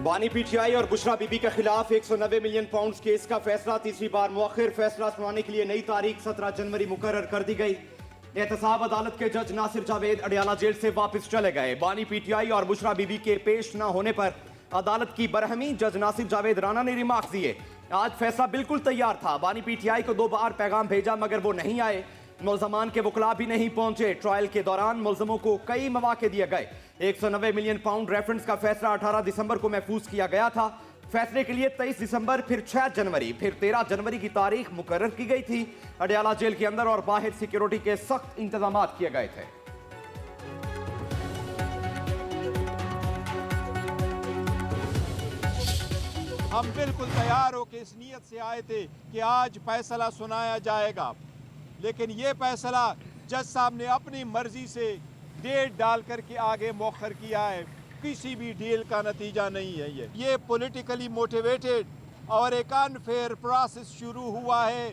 बानी पीटीआई और बुशरा बीबी के खिलाफ 190 मिलियन पाउंड केस का फैसला तीसरी बार मुअख्खर। फैसला सुनाने के लिए नई तारीख 17 जनवरी मुकर्रर कर दी गई। एहतसाब अदालत के जज नासिर जावेद अडयाला जेल से वापस चले गए। बानी पीटीआई और बुशरा बीबी के पेश न होने पर अदालत की बरहमी, जज नासिर जावेद राना ने रिमार्क दिए। आज फैसला बिल्कुल तैयार था। बानी पीटीआई को 2 बार पैगाम भेजा मगर वो नहीं आए। मुल्जमान के वकला भी नहीं पहुंचे। ट्रायल के दौरान मुल्जमों को कई मौके दिए गए। 190 मिलियन पाउंड रेफरेंस का फैसला 18 दिसंबर को महफूज किया गया था। फैसले के लिए 23 दिसंबर, फिर 6 जनवरी, फिर 13 जनवरी की तारीख मुकर्रर की गई थी। अडयाला जेल के अंदर और बाहर सिक्योरिटी के सख्त इंतजाम किए गए थे। हम बिल्कुल तैयार होकर इस नीयत से आए थे कि आज फैसला सुनाया जाएगा, लेकिन ये फैसला जज साहब ने अपनी मर्जी से डेट डाल करके आगे मौखर किया है। किसी भी डील का नतीजा नहीं है। ये पॉलिटिकली मोटिवेटेड और एक अनफेयर प्रोसेस शुरू हुआ है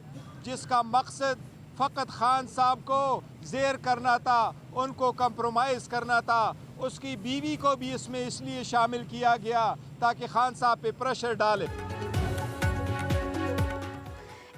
जिसका मकसद फ़कत खान साहब को ज़ेर करना था, उनको कंप्रोमाइज़ करना था। उसकी बीवी को भी इसमें इसलिए शामिल किया गया ताकि खान साहब पे प्रेशर डाले।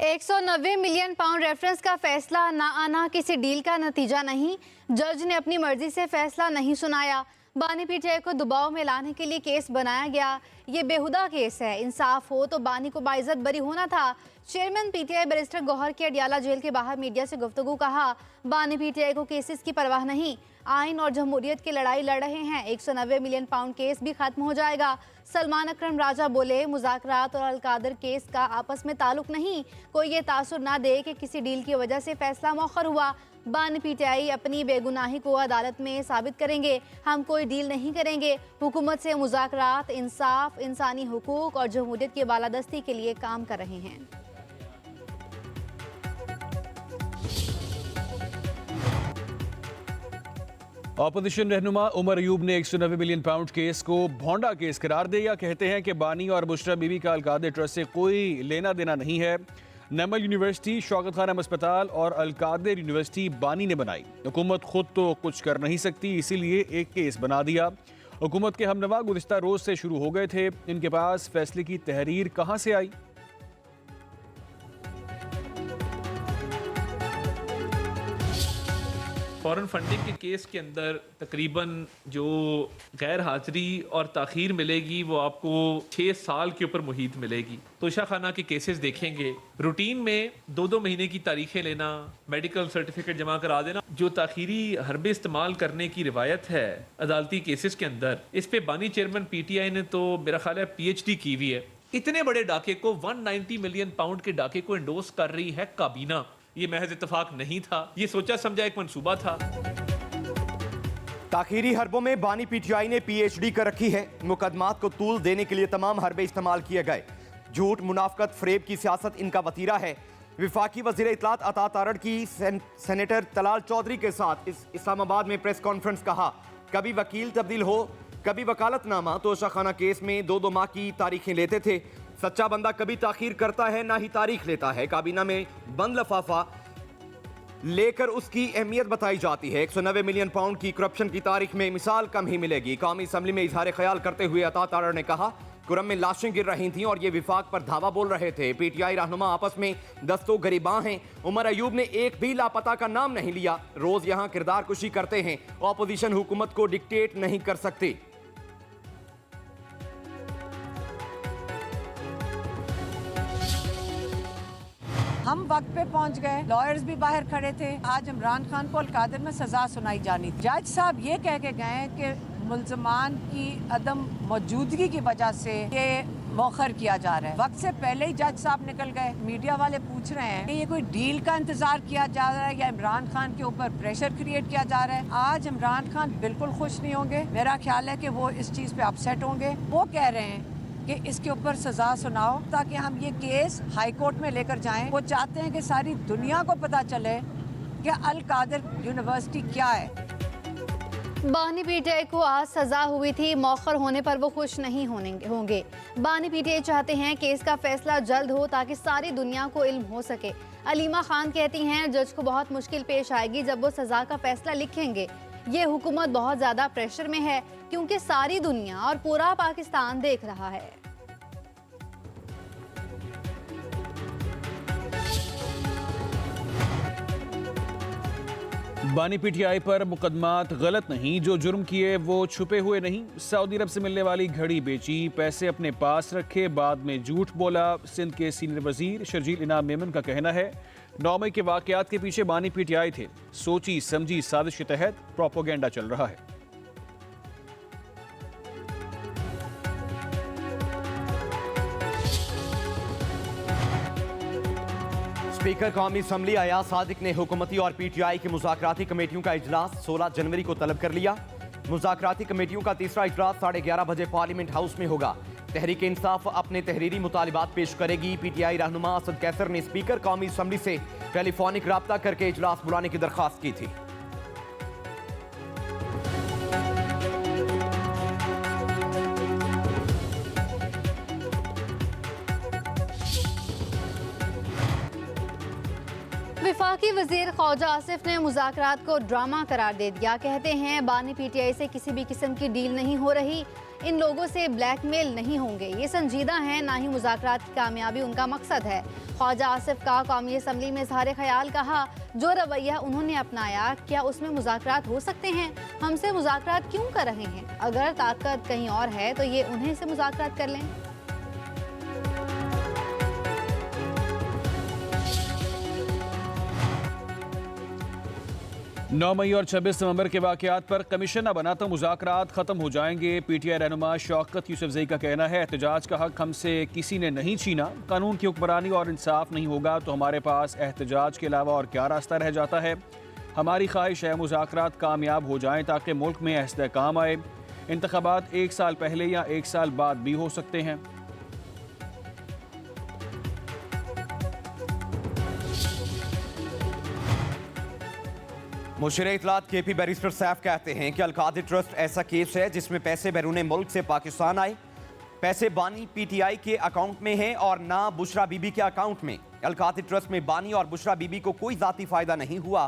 190 मिलियन पाउंड रेफरेंस का फैसला ना आना किसी डील का नतीजा नहीं। जज ने अपनी मर्जी से फैसला नहीं सुनाया। बानी पीटीआई को दबाव में लाने के लिए केस बनाया गया। ये बेहुदा केस है। इंसाफ हो तो बानी को बाइज्जत बरी होना था। चेयरमैन पीटीआई बैरिस्टर गौहर की अडयाला जेल के बाहर मीडिया से गुफ्तगू। कहा, बानी पीटीआई को केसेस की परवाह नहीं, आइन और जमहूरियत की लड़ाई लड़ रहे हैं। 190 मिलियन पाउंड केस भी खत्म हो जाएगा। सलमान अकरम राजा बोले, मुज़ाकरात और अलकादर केस का आपस में ताल्लुक नहीं। कोई ये तासुर ना दे कि किसी डील की वजह से फैसला मौखर हुआ। बानी पीटीआई अपनी बेगुनाही को अदालत में साबित करेंगे। हम कोई डील नहीं करेंगे। हुकूमत से मुज़ाकरात, इंसाफ, इंसानी हुकूक और जमहूरियत की बालादस्ती के लिए काम कर रहे हैं। ऑपोजिशन रहनुमा उमर अयूब ने 190 मिलियन पाउंड केस को भोंडा केस करार दिया। कहते हैं कि बानी और बुशरा बीबी का अलकादर ट्रस्ट से कोई लेना देना नहीं है। नमल यूनिवर्सिटी, शौकत खानम अस्पताल और अलकादर यूनिवर्सिटी बानी ने बनाई। हुकूमत खुद तो कुछ कर नहीं सकती, इसीलिए एक केस बना दिया। हुकूमत के हमनवा गुज़िश्ता रोज़ से शुरू हो गए थे। इनके पास फैसले की तहरीर कहाँ से आई? फॉरेन फंडिंग के केस के अंदर तकरीबन जो गैर हाजिरी और ताख़ीर मिलेगी वो आपको 6 साल के ऊपर मुहीत मिलेगी। तोशा खाना के केसेस देखेंगे, रूटीन में 2-2 महीने की तारीखें लेना, मेडिकल सर्टिफिकेट जमा करा देना। जो ताख़ीरी हरबे इस्तेमाल करने की रिवायत है अदालती केसेस के अंदर, इस पे बानी चेयरमैन पीटीआई ने तो मेरा ख्याल है PhD की हुई है। इतने बड़े डाके को 190 मिलियन पाउंड के डाके को इंडोर्स कर रही है काबीना। ये महज इत्तेफाक नहीं था, ये सोचा समझा एक मंसूबा था। ताखीरी हरबों में बानी पीटीआई ने PhD कर रखी है। मुकदमात को तूल देने के लिए तमाम हरबे इस्तेमाल किए गए। झूठ, मुनाफकत, फरेब की सियासत इनका वतीरा है। विफाकी वज़ीर इत्तलात अता तारड़ की सेनेटर तलाल चौधरी के साथ इस्लामाबाद में प्रेस कॉन्फ्रेंस। कहा, कभी वकील तब्दील हो, कभी वकालतनामा। तोशा खाना केस में 2-2 माह की तारीखें लेते थे। सच्चा बंदा कभी ताखीर करता है ना ही तारीख लेता है। काबीना में बंद लफाफा लेकर उसकी अहमियत बताई जाती है। 190 मिलियन पाउंड की करप्शन की तारीख में मिसाल कम ही मिलेगी। कौमी असम्बली में इजहार ख्याल करते हुए अता तारड़ ने कहा, कुरम में लाशें गिर रही थीं और ये विफाक पर धावा बोल रहे थे। पीटीआई रहनुमा आपस में दस्तो गरीबां हैं। उमर अयूब ने एक भी लापता का नाम नहीं लिया। रोज यहां किरदार कुशी करते हैं। ऑपोजिशन हुकूमत को डिक्टेट नहीं कर सकती। हम वक्त पे पहुंच गए, लॉयर्स भी बाहर खड़े थे। आज इमरान खान को अलकादर में सजा सुनाई जानी थी। जज साहब ये कह के गए कि मुल्जमान की अदम मौजूदगी की वजह से ये मौखर किया जा रहा है। वक्त से पहले ही जज साहब निकल गए। मीडिया वाले पूछ रहे हैं कि ये कोई डील का इंतजार किया जा रहा है या इमरान खान के ऊपर प्रेशर क्रिएट किया जा रहा है। आज इमरान खान बिल्कुल खुश नहीं होंगे। मेरा ख्याल है कि वो इस चीज़ पे अपसेट होंगे। वो कह रहे हैं कि इसके ऊपर सजा सुनाओ ताकि हम ये केस हाई कोर्ट में लेकर जाएं। वो चाहते हैं कि सारी दुनिया को पता चले कि अलकादर यूनिवर्सिटी क्या है। बानी पीटीआई को आज सजा हुई थी। मौखर होने पर वो खुश नहीं होंगे। बानी पीटीआई चाहते हैं कि इसका फैसला जल्द हो ताकि सारी दुनिया को इल्म हो सके। अलीमा खान कहती हैं, जज को बहुत मुश्किल पेश आएगी जब वो सजा का फैसला लिखेंगे। ये हुकूमत बहुत ज़्यादा प्रेशर में है क्योंकि सारी दुनिया और पूरा पाकिस्तान देख रहा है। बानी पीटीआई पर मुकदमात गलत नहीं, जो जुर्म किए वो छुपे हुए नहीं। सऊदी अरब से मिलने वाली घड़ी बेची, पैसे अपने पास रखे, बाद में झूठ बोला। सिंध के सीनियर वजीर शर्जील इनाम मेमन का कहना है 9 मई के वाकयात के पीछे बानी पीटीआई थे। सोची समझी साजिश के तहत प्रोपोगेंडा चल रहा है। स्पीकर कौमी असम्बली अयाज सादिक ने हुकूमती और पीटीआई की मुज़ाकराती कमेटियों का इजलास 16 जनवरी को तलब कर लिया। मुज़ाकराती कमेटियों का तीसरा इजलास 11:30 बजे पार्लियामेंट हाउस में होगा। तहरीक इंसाफ अपने तहरीरी मुतालिबात पेश करेगी। पीटीआई रहनुमा असद कैसर ने स्पीकर कौमी असम्बली से टेलीफोनिक राब्ता करके इजलास बुलाने की दरख्वास्त की थी। वफाकी वजीर ख्वाजा आसिफ ने मुज़ाकरात को ड्रामा करार दे दिया। कहते हैं बानी पीटीआई से किसी भी किस्म की डील नहीं हो रही, इन लोगों से ब्लैकमेल नहीं होंगे, ये संजीदा है, ना ही मुज़ाकरात की कामयाबी उनका मकसद है। ख्वाजा आसिफ का कौमी असम्बली में इज़हार ख्याल कहा, जो रवैया उन्होंने अपनाया क्या उसमें मुज़ाकरात हो सकते हैं? हमसे मुज़ाकरात क्यों कर रहे हैं? अगर ताकत कहीं और है तो ये उन्हें से मुज़ाकरात कर लें। 9 मई और 26 नवंबर के वाकयात पर कमीशन न बना तो मुज़ाकरात ख़त्म हो जाएंगे। पीटीआई रहनुमा शौकत यूसुफजई का कहना है एहतजाज का हक हमसे किसी ने नहीं छीना, कानून की हुक्मरानी और इंसाफ नहीं होगा तो हमारे पास एहतजाज के अलावा और क्या रास्ता रह जाता है। हमारी ख्वाहिश है मुज़ाकरात कामयाब हो जाएं ताकि मुल्क में इस्तेहकाम आए। इंतखाबात 1 साल पहले या 1 साल बाद भी हो सकते हैं। मुशीर इत्तलात केपी बैरिस्टर सैफ कहते हैं कि अल-कादिर ट्रस्ट ऐसा केस है जिसमें पैसे बैरून मुल्क से पाकिस्तान आए, पैसे बानी पीटीआई के अकाउंट में हैं और ना बुशरा बीबी के अकाउंट में। अल-कादिर ट्रस्ट में बानी और बुशरा बीबी को कोई जाती फायदा नहीं हुआ।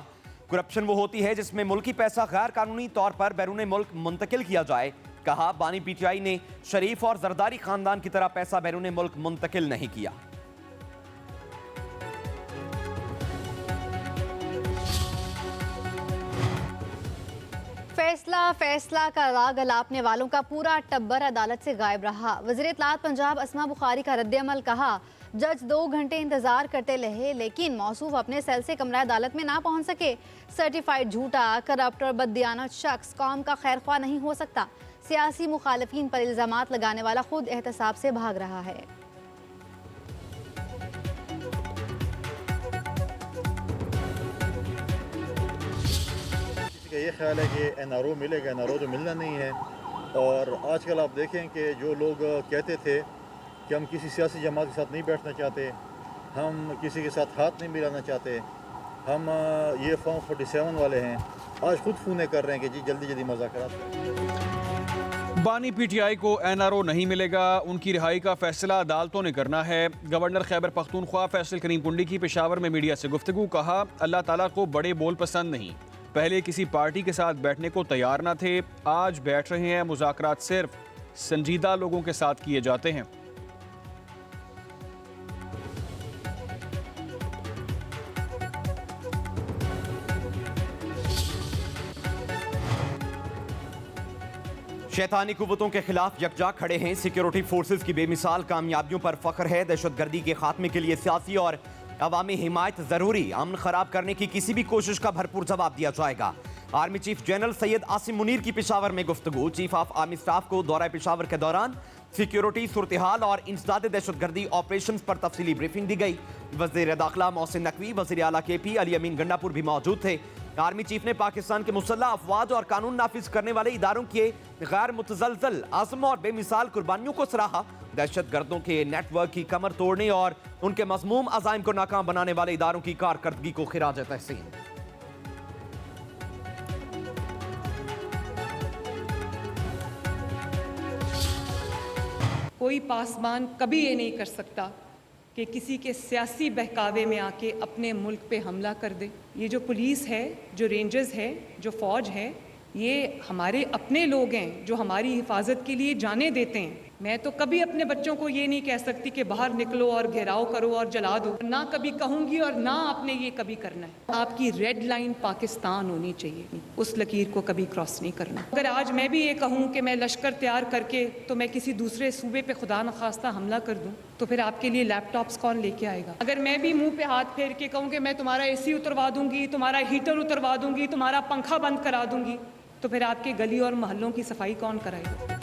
करप्शन वो होती है जिसमें मुल्की पैसा गैर कानूनी तौर पर बैरून मुल्क मुंतकिल किया जाए। कहा बानी पीटीआई ने शरीफ और जरदारी खानदान की तरह पैसा बैरून मुल्क मुंतकिल नहीं किया। फैसला का राग अलापने वालों का पूरा टब्बर अदालत से गायब रहा। वज़ीर इत्तलात पंजाब अस्मा बुखारी का रद्द-ए-अमल, कहा जज 2 घंटे इंतजार करते रहे लेकिन मौसूफ अपने सेल से कमरा अदालत में ना पहुंच सके। सर्टिफाइड झूठा, करप्ट और बददियानत शख्स कौम का खैरख्वाह नहीं हो सकता। सियासी मुखालिफिन पर इल्ज़ामात लगाने वाला खुद एहतसाब से भाग रहा है। ये ख्याल है कि एनआरओ मिलेगा, एनआरओ तो मिलना नहीं है। और आजकल आप देखें कि जो लोग कहते थे कि हम किसी सियासी जमात के साथ नहीं बैठना चाहते, हम किसी के साथ हाथ नहीं मिलाना चाहते, हम ये फॉर्म 47 वाले हैं, आज खुद फोन कर रहे हैं कि जी जल्दी जल्दी मुज़ाकरात। बानी पीटीआई को एनआरओ नहीं मिलेगा, उनकी रिहाई का फैसला अदालतों ने करना है। गवर्नर खैबर पख्तूनख्वा फैसल करीम कुंडी की पेशावर में मीडिया से गुफ्तगू, कहा अल्लाह ताला को बड़े बोल पसंद नहीं, पहले किसी पार्टी के साथ बैठने को तैयार ना थे, आज बैठ रहे हैं। मुज़ाकरात सिर्फ संजीदा लोगों के साथ किए जाते हैं। शैतानी कुव्वतों के खिलाफ यकजा खड़े हैं। सिक्योरिटी फोर्सेस की बेमिसाल कामयाबियों पर फख्र है। दहशतगर्दी के खात्मे के लिए सियासी और अवामी हिमायत जरूरी। अमन खराब करने की किसी भी कोशिश का भरपूर जवाब दिया जाएगा। Army chief general Syed Asim Munir की पेशावर में गुफ्तगू। चीफ ऑफ आर्मी स्टाफ को दौरा पेशावर के दौरान सिक्योरिटी सूरत-ए-हाल और इंसदाद दहशतगर्दी ऑपरेशन पर तफसीली ब्रीफिंग दी गई। वज़ीर दाखिला मोहसिन नकवी, वज़ीर आला केपी अली अमीन गंडापुर भी मौजूद थे। आर्मी चीफ ने पाकिस्तान के मुसल्लह अफवाज और कानून नाफिज करने वाले इदारों के गैर मुतज़लज़ल आज़म और बेमिसाल कुर्बानियों को सराहा। दहशतगर्दों के नेटवर्क की कमर तोड़ने और उनके मज़मूम अज़ाइम को नाकाम बनाने वाले इदारों की कारकर्दगी को खिराज तहसीन। कोई पासबान कभी ये नहीं कर सकता कि किसी के सियासी बहकावे में आके अपने मुल्क पे हमला कर दे। ये जो पुलिस है, जो रेंजर्स है, जो फ़ौज है, ये हमारे अपने लोग हैं जो हमारी हिफाजत के लिए जाने देते हैं। मैं तो कभी अपने बच्चों को ये नहीं कह सकती कि बाहर निकलो और घेराव करो और जला दो, ना कभी कहूँगी और ना आपने ये कभी करना है। आपकी रेड लाइन पाकिस्तान होनी चाहिए, उस लकीर को कभी क्रॉस नहीं करना। अगर आज मैं भी ये कहूँ कि मैं लश्कर तैयार करके तो मैं किसी दूसरे सूबे पे खुदा न खास्ता हमला कर दूँ, तो फिर आपके लिए लैपटॉप्स कौन लेके आएगा? अगर मैं भी मुंह पे हाथ फेर के कहूँ कि मैं तुम्हारा AC उतरवा दूंगी, तुम्हारा हीटर उतरवा दूंगी, तुम्हारा पंखा बंद करा दूंगी, तो फिर आपके गली और मोहल्लों की सफाई कौन कराएगा?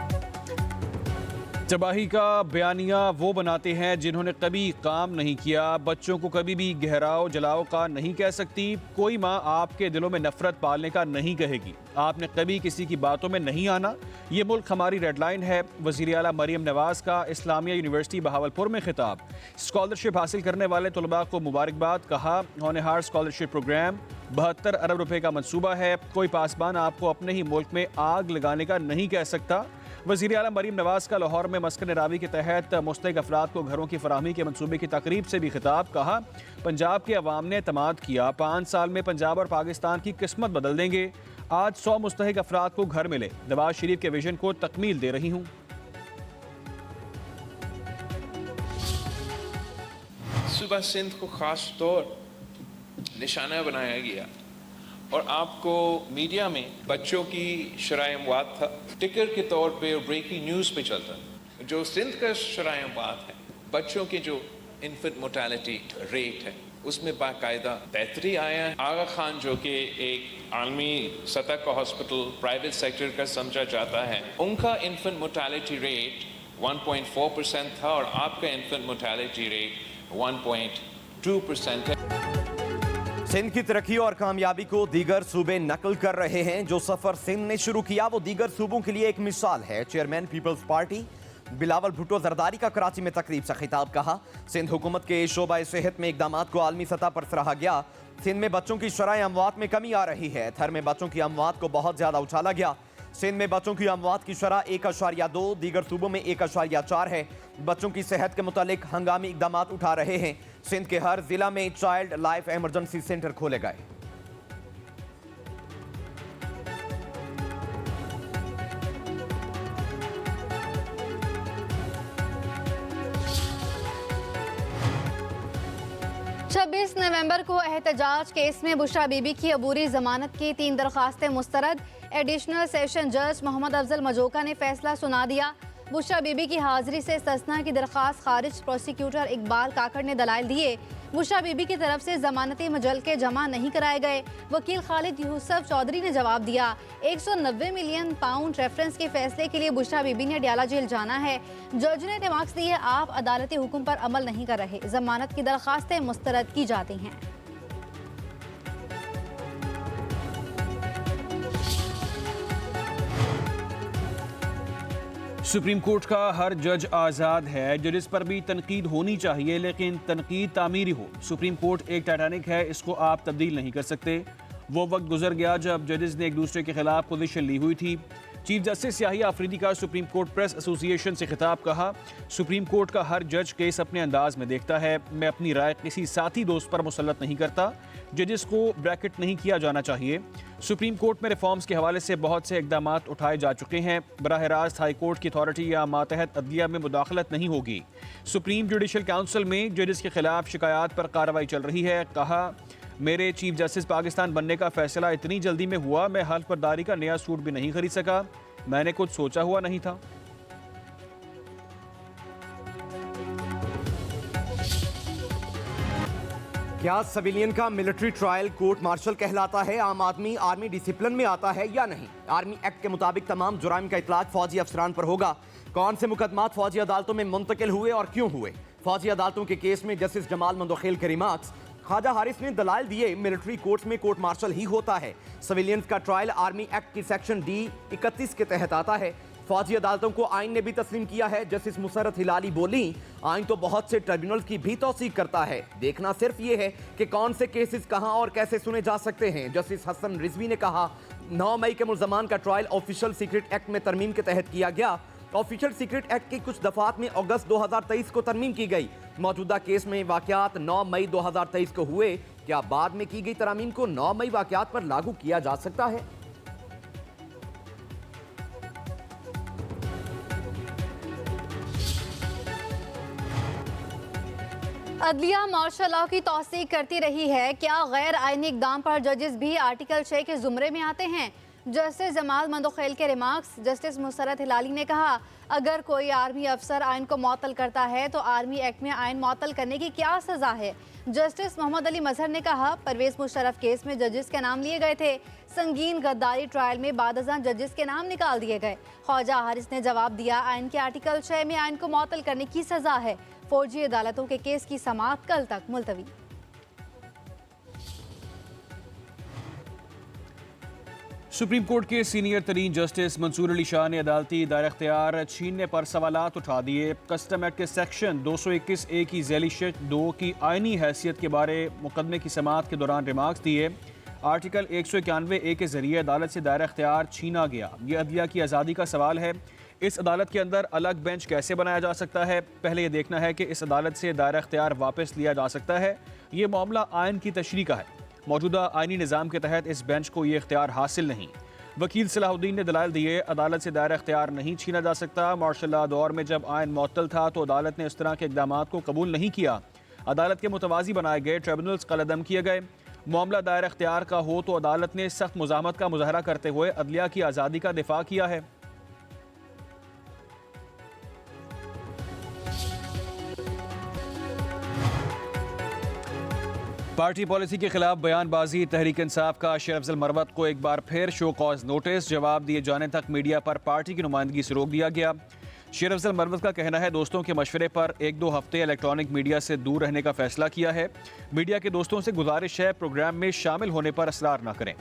तबाही का बयानिया वो बनाते हैं जिन्होंने कभी काम नहीं किया। बच्चों को कभी भी गहराव जलाओ का नहीं कह सकती। कोई माँ आपके दिलों में नफरत पालने का नहीं कहेगी। आपने कभी किसी की बातों में नहीं आना। ये मुल्क हमारी रेड लाइन है। वज़ीर आला मरियम नवाज का इस्लामिया यूनिवर्सिटी बहावलपुर में खिताब। स्कॉलरशिप हासिल करने वाले तलबा को मुबारकबाद। कहा होनहार स्कॉलरशिप प्रोग्राम 72 अरब रुपए का मंसूबा है। कोई पासबान आपको अपने ही मुल्क में आग लगाने का नहीं कह सकता। वज़ीर आला मरियम नवाज का लाहौर में मस्कन रावी के तहत मुस्तहिक अफराद को घरों की फराहमी के मंसूबे की तकरीब से भी खिताब। कहा पंजाब के अवाम ने एतमाद किया, 5 साल में पंजाब और पाकिस्तान की किस्मत बदल देंगे। आज 100 मुस्तहिक अफराद को घर मिले। नवाज शरीफ के विजन को तकमील दे रही हूँ। सुबह सिंध को खास तौर निशाना बनाया गया और आपको मीडिया में बच्चों की शराय अमवात था, टिकर के तौर पे और ब्रेकिंग न्यूज़ पे चलता। जो सिंध का शराय अमवात है, बच्चों की जो इन्फेंट मोर्टेलिटी रेट है, उसमें बाकायदा बेहतरी आया है। आगा खान जो कि एक आलमी सतह का हॉस्पिटल प्राइवेट सेक्टर का समझा जाता है, उनका इन्फेंट मोर्टेलिटी रेट 1.4% था और आपका इन्फेंट मोर्टेलिटी रेट 1.2% है। सिंध की तरक्की और कामयाबी को दीगर सूबे नकल कर रहे हैं। जो सफर सिंध ने शुरू किया वो दीगर सूबों के लिए एक मिसाल है। Chairman peoples party Bilawal Bhutto Zardari का कराची में तकरीब से खिताब। कहा सिंध हुकूमत के शोबा सेहत में इकदामात को आलमी सतह पर सराहा गया। सिंध में बच्चों की शरह अमवात में कमी आ रही है। थर में बच्चों की अमवात को बहुत ज्यादा उछाला गया। सिंध में बच्चों की अमवात की शरह 1.2, दीगर सूबों में 1.4 है। बच्चों की सेहत के मुतालिक हंगामी इकदामात उठा रहे हैं। सिंध के हर जिला में चाइल्ड लाइफ इमरजेंसी सेंटर खोले गए। छब्बीस नवंबर को एहतजाज केस में बुशरा बीबी की अबूरी जमानत की 3 दरखास्तें मुस्तरद। एडिशनल सेशन जज मोहम्मद अफजल मजोका ने फैसला सुना दिया। बुशरा बीबी की हाजिरी से इस्तिस्ना की दरखास्त खारिज। प्रोसिक्यूटर इकबाल काकड़ ने दलाइल दिए। बुशरा बीबी की तरफ से जमानती मुजल्के जमा नहीं कराए गए। वकील खालिद यूसुफ चौधरी ने जवाब दिया 190 मिलियन पाउंड रेफरेंस के फैसले के लिए बुशरा बीबी ने डियाला जेल जाना है। जज ने रिमार्क्स दिए आप अदालती हुक्म पर अमल नहीं कर रहे। जमानत की दरखास्तें मुस्तरद की जाती हैं। सुप्रीम कोर्ट का हर जज आज़ाद है। जजेस पर भी तनकीद होनी चाहिए, लेकिन तनकीद तामीरी हो। सुप्रीम कोर्ट एक टाइटैनिक है, इसको आप तब्दील नहीं कर सकते। वो वक्त गुजर गया जब जजेस ने एक दूसरे के खिलाफ पोजीशन ली हुई थी। चीफ जस्टिस याहिया अफरीदी का सुप्रीम कोर्ट प्रेस एसोसिएशन से खिताब। कहा सुप्रीम कोर्ट का हर जज केस अपने अंदाज में देखता है। मैं अपनी राय किसी साथी दोस्त पर मुसल्लत नहीं करता। जजेस को ब्रैकेट नहीं किया जाना चाहिए। सुप्रीम कोर्ट में रिफॉर्म्स के हवाले से बहुत से इकदामात उठाए जा चुके हैं। बराह रास्त हाई कोर्ट की अथॉरिटी या मातहत अदलिया में मुदाखलत नहीं होगी। सुप्रीम जुडिशल काउंसिल में जजेस के खिलाफ शिकायत पर कार्रवाई चल रही है। कहा मेरे चीफ जस्टिस पाकिस्तान बनने का फैसला इतनी जल्दी में हुआ, मैं हल्फ बर्दारी का नया सूट भी नहीं खरीद सका। मैंने कुछ सोचा हुआ नहीं था। क्या सिविलियन का मिलिट्री ट्रायल कोर्ट मार्शल कहलाता है? आम आदमी आर्मी डिसिप्लिन में आता है या नहीं? आर्मी एक्ट के मुताबिक तमाम जुराइम का इतलाक फौजी अफसरान पर होगा। कौन से मुकदमात फौजी अदालतों में मुंतकिल हुए और क्यों हुए? फौजी अदालतों के केस में जस्टिस जमाल मंदोखेल के रिमार्क्स। ख्वाजा हारिस ने दलाइल दिए मिलिट्री कोर्ट्स में कोर्ट मार्शल ही होता है। सिविलियंस का ट्रायल आर्मी एक्ट की सेक्शन D 31 के तहत आता है। फौजी अदालतों को आइन ने भी तस्लीम किया है। जस्टिस मुसरत हिलाली बोली आइन तो बहुत से ट्रिब्यूनल की भी तौसीक करता है, देखना सिर्फ ये है कि कौन से केसेस कहां और कैसे सुने जा सकते हैं। जस्टिस हसन रिजवी ने कहा 9 मई के मुल्जमान का ट्रायल ऑफिशियल सीक्रेट एक्ट में तरमीम के तहत किया गया। ऑफिशियल सीक्रेट एक्ट की कुछ दफात में अगस्त 2023 को तरमीम की गई। मौजूदा केस में वाकयात 9 मई 2023 को हुए। क्या बाद में की गई तरमीम को 9 मई वाकयात पर लागू किया जा सकता है? अदलिया मार्शल लॉ की तौसीक करती रही है। क्या गैर आईनी इक़दाम पर जजेस भी आर्टिकल 6 के जुमरे में आते हैं? जस्टिस जमाल मंदोखेल के रिमार्क्स। जस्टिस मुसरत हिलाली ने कहा, अगर कोई आर्मी अफसर आइन को मअतल करता है तो आर्मी एक्ट में आइन मअतल करने की क्या सज़ा है? जस्टिस मोहम्मद अली मजहर ने कहा, परवेज़ मुशर्रफ केस में जजेस के नाम लिए गए थे, संगीन गद्दारी ट्रायल में बादअज़ां जजेस के नाम निकाल दिए गए। ख्वाजा हारिस ने जवाब दिया, आइन के आर्टिकल 6 में आइन को मअतल करने की सज़ा है। फौजी अदालतों के केस की समाअत कल तक मुलतवी। सुप्रीम कोर्ट के सीनियर तरीन जस्टिस मंसूर अली शाह ने अदालती दायर इख्तियार छीनने पर सवालात उठा दिए। कस्टम एक्ट के सेक्शन 221A की झैली शिट 2 की आइनी हैसियत के बारे मुकदमे की समाअत के दौरान रिमार्क्स दिए। आर्टिकल 191A के जरिए अदालत से दायर इख्तियार छीना गया। ये अदलिया की आज़ादी का सवाल है। इस अदालत के अंदर अलग बेंच कैसे बनाया जा सकता है? पहले ये देखना है कि इस अदालत से दायर इख्तियार वापस लिया जा सकता है। ये मामला आइन की तशरीह का है। मौजूदा आइनी निज़ाम के तहत इस बेंच को ये इख्तियार हासिल नहीं। वकील सलाहुद्दीन ने दलाल दिए, अदालत से दायर इख्तियार नहीं छीना जा सकता। मार्शल लॉ दौर में जब आइन मुअत्तल था तो अदालत ने इस तरह के इक़दाम को कबूल नहीं किया। अदालत के मुतवाज़ी बनाए गए ट्रिब्यूनल्स कलअदम किए गए। मामला दायर इख्तियार का हो तो अदालत ने सख्त मुज़ाहमत का मुजाहरा करते हुए अदलिया की आज़ादी का दिफा किया है। पार्टी पॉलिसी के खिलाफ बयानबाजी तहरीक इंसाफ का शेर अफजल मरवत को एक बार फिर शो कॉज नोटिस। जवाब दिए जाने तक मीडिया पर पार्टी की नुमाइंदगी से रोक दिया गया। शेर अफजल मरवत का कहना है, दोस्तों के मशवरे पर 1-2 हफ्ते इलेक्ट्रॉनिक मीडिया से दूर रहने का फैसला किया है। मीडिया के दोस्तों से गुजारिश है, प्रोग्राम में शामिल होने पर असरार न करें।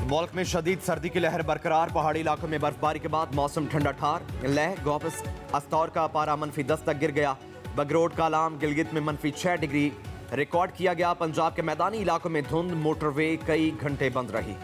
मुल्क में शदीद सर्दी की लहर बरकरार। पहाड़ी इलाकों में बर्फबारी के बाद मौसम ठंडा ठार। लेह गोपस अस्तौर का पारा -10 तक गिर गया। बगरोड कालाम गिलगित में -6 डिग्री रिकॉर्ड किया गया। पंजाब के मैदानी इलाकों में धुंध, मोटरवे कई घंटे बंद रही।